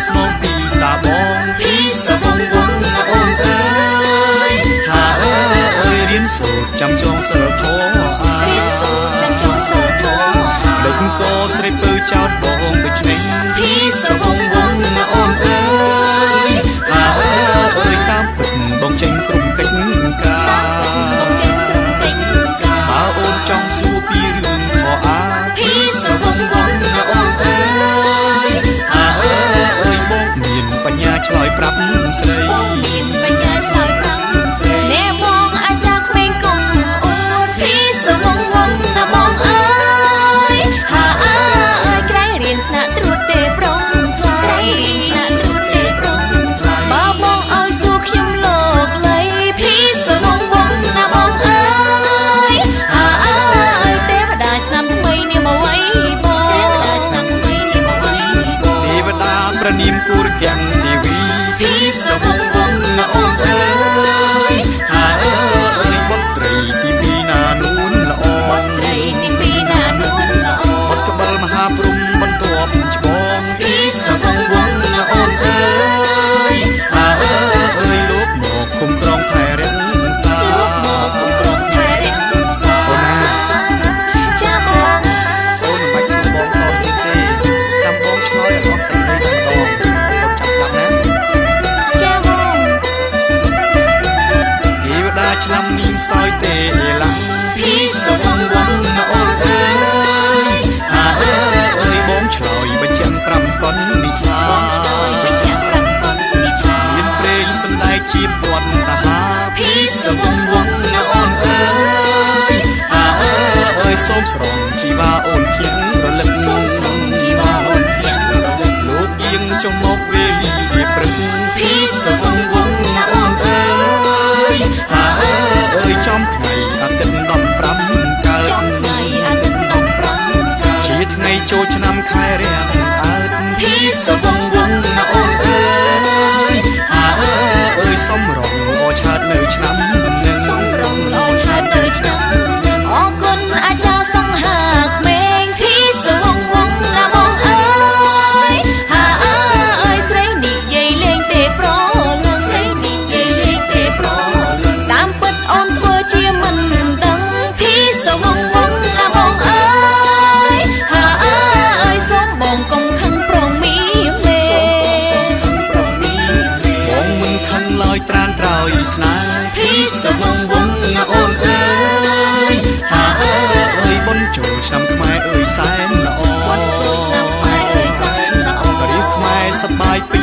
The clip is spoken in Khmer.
ស្នងពីតាបងពីសវងវងណាអូនអើយហាអើយរៀនសូត្រចាំចងសិលធម៌រៀនសូត្រចាំចងសិលធម៌ដឹកក៏ស្រីពើចោតបងដូចនេះពីសវងវងណាអូនអើយហាអើយតាមពិតបងចេញក្រុមកិច្ចការបងចេញក្រុមកិច្ចការបើអូនចង់សួរពីរឿងធម៌អាពីសវងវងណាអូនអើយបញ្ញាឆ្លើយប្រាប់ស្រីមានបញ្ញាឆ្លើយប្រាប់ស្រីណែបងអាចារ្យក្មេងកុំអួតពីសវងវងណាបងអើយហាអើយក្រែងរៀនថ្នាក់ត្រួតទេប្រុងថ្លៃក្រែងរៀនថ្នាក់ត្រួតទេប្រុងថ្លៃបើបងឲ្យសួរខ្ញុំលោកលៃពីសវងវងណាបងអើយហាអើយទេវតាឆ្នាំថ្មីនេះមកໄວបងទេវតាឆ្នាំថ្មីនេះមកໄວបងទេវតាប្រនាមគូរគាំងពីសវងវងណាអូនអើយហាអើយបុត្រីទីពីរណានួនល្អបុត្រីទីពីរណានួនល្អបុត្រក្បលមហាព្រំបន្ទាប់ច្បងពីសវងវងណាអូនអើយហាអើយលោកមកគុំក្រងថែរក្សាលោកមកគុំក្រងថែរក្សាអូនណាចាំបងអូនមិនបាច់សួរបងតទៀតទេចាំបងឆ្លើយឲ្យអស់សេចក្តីតែម្ដងអូនចាំស្ដាប់ណាឆ្នាំនេះសោយទេឡាំពីសវងវងណាអូនអើយហាអើយបងឆ្លើយបញ្ចាំង5កុននិធាបងឆ្លើយបញ្ចាំង5កុននិធាមានព្រេងសំដែងជាពាន់តាហាពីសវងវងណាអូនអើយហាអើយសូមស្រង់ជីវ៉ាអូនភ្លៀងរលឹកសូមស្រង់ជីវ៉ាអូនភ្លៀងរលឹកលោកយាងចុះមកវេលាព្រឹកពីសវងវងណាអូនអើយហាអើយចំថ្ងៃអាទិត្យ15កើតចំថ្ងៃអាទិត្យ15កើតជាថ្ងៃចូលឆ្នាំខែរាំងអើតពីសវងវងណាអូនអើយហាអើយសំរងអឆើតនៅឆ្នាំនឹងសំរងអឆើតនៅឆ្នាំអរគុណអាចារ្យសង្ហាក្មេងពីសវងវងណាបងអើយហាអើយស្រីនិយាយលេងទេប្រលឹងស្រីនិយាយលេងទេប្រលឹងតាមពិតអូនធ្វើជាមិនដឹងពីសវងវងណាបងអើយហាអើយសូមបងកុំខឹងប្រងមីមេបងមិនខឹងឡើយត្រានត្រោយស្នេហ៍ពីសវងវងណាអូនអើយហាអើយបុណ្យចូលឆ្នាំខ្មែរអើយសែនល្អបុណ្យចូលឆ្នាំខ្មែរអើយសែនល្អរៀបខ្មែរសប្បាយពី